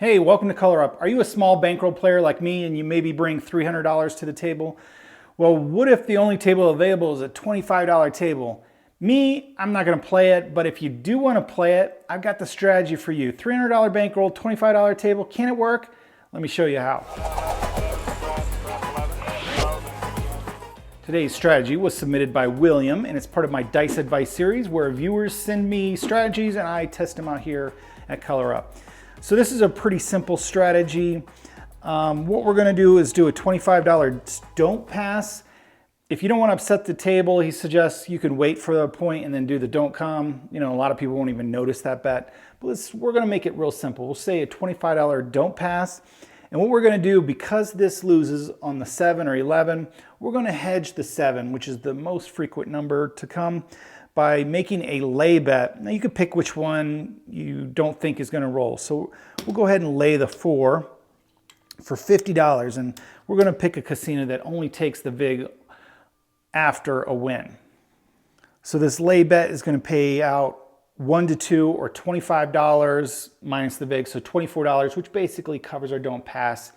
Hey, welcome to Color Up. Are you a small bankroll player like me and you maybe bring $300 to the table? Well, what if the only table available is a $25 table? Me, I'm not going to play it, but if you do want to play it, I've got the strategy for you. $300 bankroll, $25 table, can it work? Let me show you how. Today's strategy was submitted by William, and it's part of my Dice Advice series where viewers send me strategies and I test them out here at Color Up. So this is a pretty simple strategy. What we're gonna do is do a $25 don't pass. If you don't wanna upset the table, he suggests you can wait for the point and then do the don't come. You know, a lot of people won't even notice that bet. But we're gonna make it real simple. We'll say a $25 don't pass. And what we're gonna do, because this loses on the 7 or 11, we're gonna hedge the 7, which is the most frequent number to come, by making a lay bet. Now you could pick which one you don't think is going to roll. So we'll go ahead and lay the 4 for $50, and we're going to pick a casino that only takes the vig after a win. So this lay bet is going to pay out 1 to 2 or $25 minus the vig, so $24, which basically covers our don't pass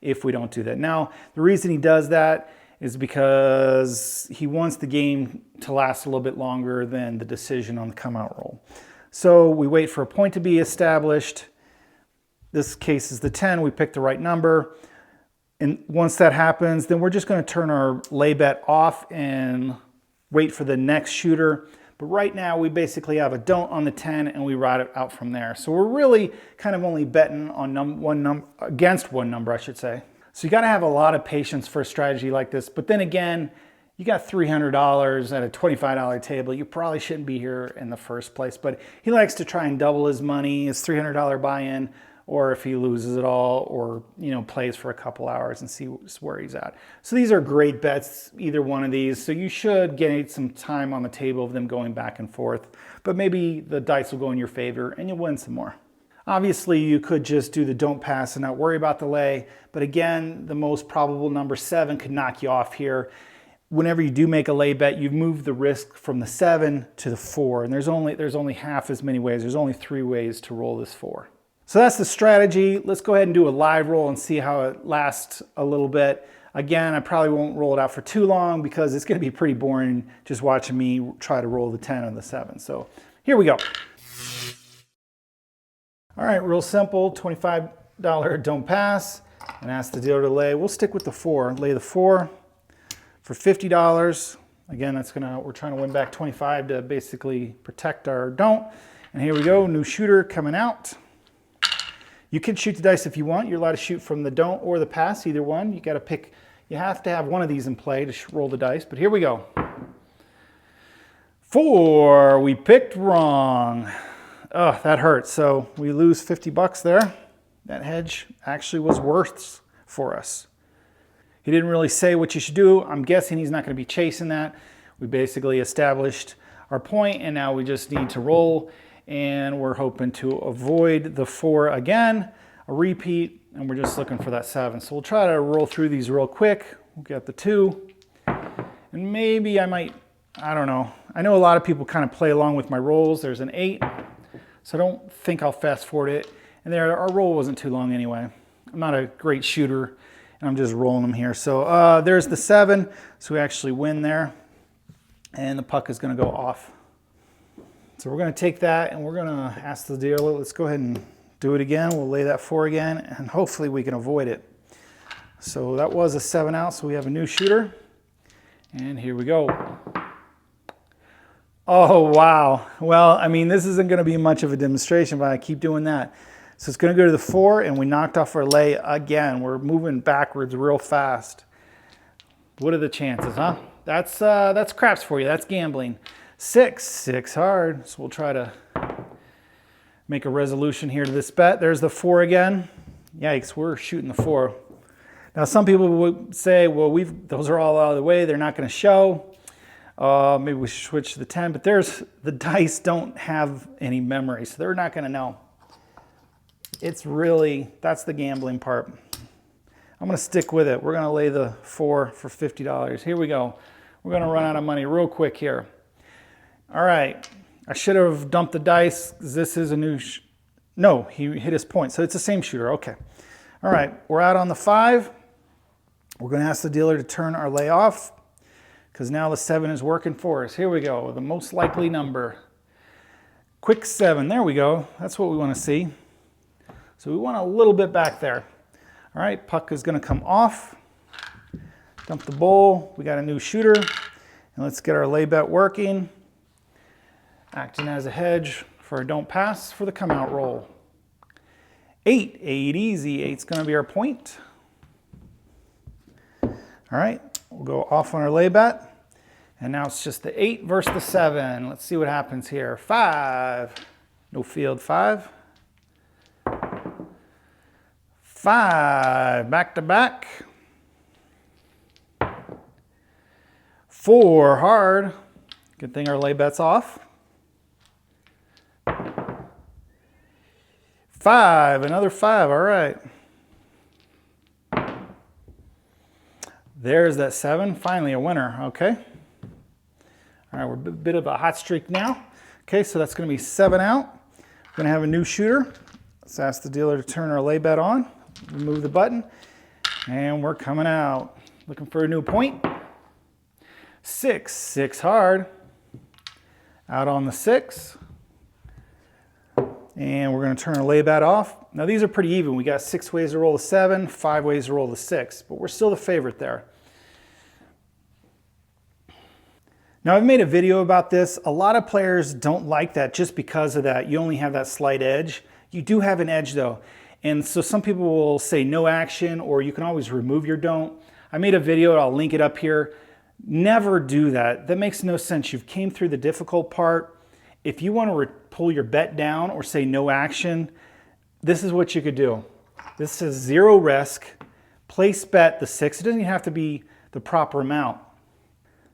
if we don't do that. Now the reason he does that is because he wants the game to last a little bit longer than the decision on the come out roll. So we wait for a point to be established. This case is the 10, we picked the right number. And once that happens, then we're just gonna turn our lay bet off and wait for the next shooter. But right now we basically have a don't on the 10 and we ride it out from there. So we're really kind of only betting on against one number, I should say. So you got to have a lot of patience for a strategy like this. But then again, you got $300 at a $25 table. You probably shouldn't be here in the first place. But he likes to try and double his money, his $300 buy-in, or if he loses it all, or plays for a couple hours and see where he's at. So these are great bets, either one of these. So you should get some time on the table of them going back and forth. But maybe the dice will go in your favor and you'll win some more. Obviously, you could just do the don't pass and not worry about the lay. But again, the most probable number 7 could knock you off here. Whenever you do make a lay bet, you've moved the risk from the 7 to the 4. And there's only half as many ways. There's only 3 ways to roll this 4. So that's the strategy. Let's go ahead and do a live roll and see how it lasts a little bit. Again, I probably won't roll it out for too long because it's going to be pretty boring just watching me try to roll the 10 or the 7. So here we go. All right, real simple, $25 don't pass, and ask the dealer to lay. We'll stick with the 4. Lay the 4 for $50. Again, we're trying to win back 25 to basically protect our don't. And here we go, new shooter coming out. You can shoot the dice if you want. You're allowed to shoot from the don't or the pass, either one. You got to pick. You have to have one of these in play to roll the dice. But here we go. 4. We picked wrong. Oh, that hurts. So we lose 50 bucks there. That hedge actually was worse for us. He didn't really say what you should do. I'm guessing he's not going to be chasing that. We basically established our point, and now we just need to roll, and we're hoping to avoid the 4 again, a repeat, and we're just looking for that 7. So we'll try to roll through these real quick. We'll get the 2, and maybe I don't know. I know a lot of people kind of play along with my rolls. There's an 8. So I don't think I'll fast forward it. And there, our roll wasn't too long anyway. I'm not a great shooter, and I'm just rolling them here. So there's the 7. So we actually win there. And the puck is going to go off. So we're going to take that, and we're going to ask the dealer, let's go ahead and do it again. We'll lay that 4 again, and hopefully we can avoid it. So that was a 7 out, so we have a new shooter. And here we go. Oh, wow. Well, I mean, this isn't going to be much of a demonstration, but I keep doing that. So it's going to go to the 4, and we knocked off our lay again. We're moving backwards real fast. What are the chances, huh? That's craps for you. That's gambling. 6 hard. So we'll try to make a resolution here to this bet. There's the 4 again. Yikes, we're shooting the 4. Now, some people would say, well, those are all out of the way. They're not going to show. Maybe we should switch to the 10, but the dice don't have any memory, so they're not going to know. That's the gambling part. I'm going to stick with it. We're going to lay the 4 for $50. Here we go. We're going to run out of money real quick here. All right. I should have dumped the dice. This is a new No, he hit his point. So it's the same shooter. Okay. All right. We're out on the 5. We're going to ask the dealer to turn our lay off because now the 7 is working for us. Here we go. The most likely number. Quick 7. There we go. That's what we want to see. So we want a little bit back there. All right. Puck is going to come off. Dump the bowl. We got a new shooter. And let's get our lay bet working. Acting as a hedge for a don't pass for the come out roll. 8 easy. 8's going to be our point. All right, we'll go off on our lay bet. And now it's just the 8 versus the 7. Let's see what happens here. 5. No field. 5. 5. Back to back. 4. Hard. Good thing our lay bet's off. 5. Another 5. All right. There's that 7. Finally a winner. Okay. All right, we're a bit of a hot streak now. Okay, so that's going to be 7 out. We're going to have a new shooter. Let's ask the dealer to turn our lay bet on. Remove the button. And we're coming out. Looking for a new point. 6. 6 hard. Out on the 6. And we're going to turn our lay bet off. Now these are pretty even. We got 6 ways to roll the 7, 5 ways to roll the 6, but we're still the favorite there. Now I've made a video about this. A lot of players don't like that just because of that. You only have that slight edge. You do have an edge though. And so some people will say no action, or you can always remove your don't. I made a video, I'll link it up here. Never do that. That makes no sense. You've came through the difficult part. If you want to pull your bet down or say no action, this is what you could do. This is 0 risk. Place bet the 6. It doesn't even have to be the proper amount.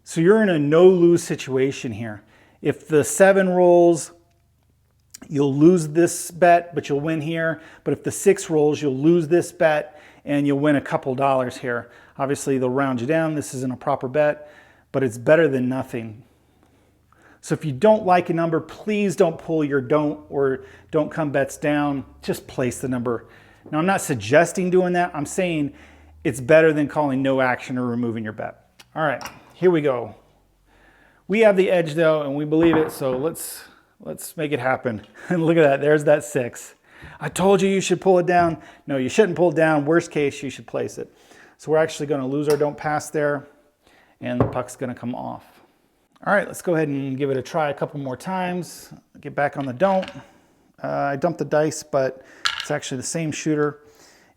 So you're in a no-lose situation here. If the 7 rolls, you'll lose this bet, but you'll win here. But if the 6 rolls, you'll lose this bet and you'll win a couple dollars here. Obviously, they'll round you down. This isn't a proper bet, but it's better than nothing. So if you don't like a number, please don't pull your don't or don't come bets down. Just place the number. Now, I'm not suggesting doing that. I'm saying it's better than calling no action or removing your bet. All right, here we go. We have the edge though, and we believe it. So let's make it happen. And look at that. There's that 6. I told you you should pull it down. No, you shouldn't pull it down. Worst case, you should place it. So we're actually going to lose our don't pass there, and the puck's going to come off. All right, let's go ahead and give it a try a couple more times. Get back on the don't. I dumped the dice, but it's actually the same shooter.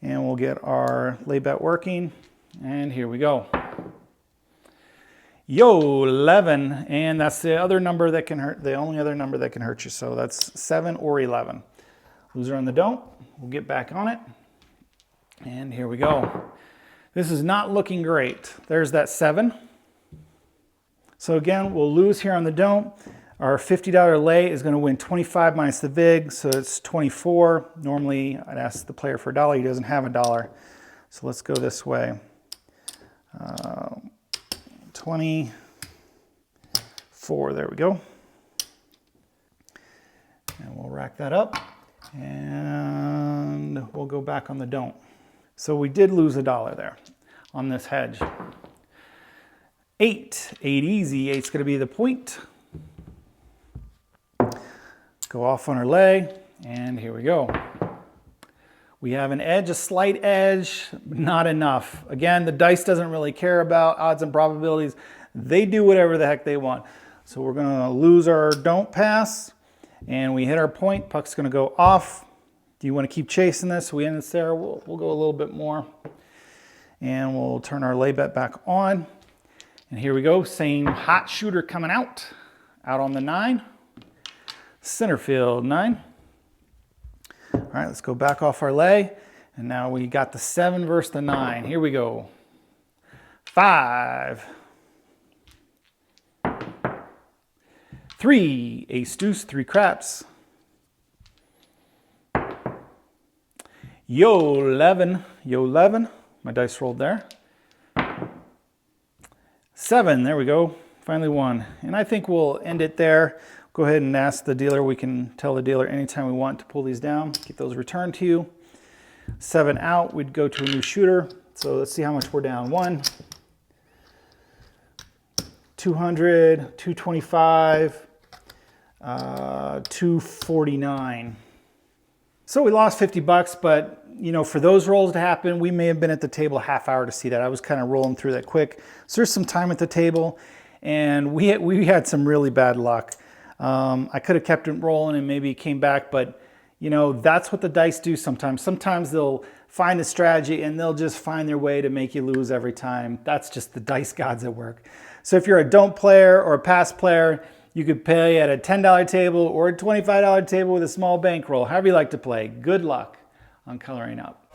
And we'll get our lay bet working. And here we go. Yo, 11. And that's the other number that can hurt, the only other number that can hurt you. So that's 7 or 11. Loser on the don't. We'll get back on it. And here we go. This is not looking great. There's that 7. So again, we'll lose here on the don't. Our $50 lay is going to win 25 minus the vig, so it's 24. Normally, I'd ask the player for $1. He doesn't have $1. So let's go this way. 24, there we go. And we'll rack that up. And we'll go back on the don't. So we did lose $1 there on this hedge. 8 easy. 8's going to be the point. Go off on our lay, and here we go. We have an edge, a slight edge, not enough. Again, the dice doesn't really care about odds and probabilities. They do whatever the heck they want. So we're going to lose our don't pass, and we hit our point. Puck's going to go off. Do you want to keep chasing this? We end this there. We'll go a little bit more, and we'll turn our lay bet back on. And here we go, same hot shooter coming out on the 9. Center field, 9. All right, let's go back off our lay. And now we got the 7 versus the 9. Here we go. 5. 3, ace deuce, 3 craps. Yo, 11. Yo, 11. My dice rolled there. 7, there we go. Finally won. And I think we'll end it there. Go ahead and ask the dealer. We can tell the dealer anytime we want to pull these down, get those returned to you. 7 out, we'd go to a new shooter. So let's see how much we're down. 1, 200, 225, 249. So we lost 50 bucks, but you know, for those rolls to happen, we may have been at the table a half hour to see that. I was kind of rolling through that quick. So there's some time at the table, and we had some really bad luck. I could have kept it rolling and maybe came back, but you know, that's what the dice do sometimes. Sometimes they'll find a strategy and they'll just find their way to make you lose every time. That's just the dice gods at work. So if you're a don't player or a pass player, you could play at a $10 table or a $25 table with a small bankroll, however you like to play. Good luck on coloring up.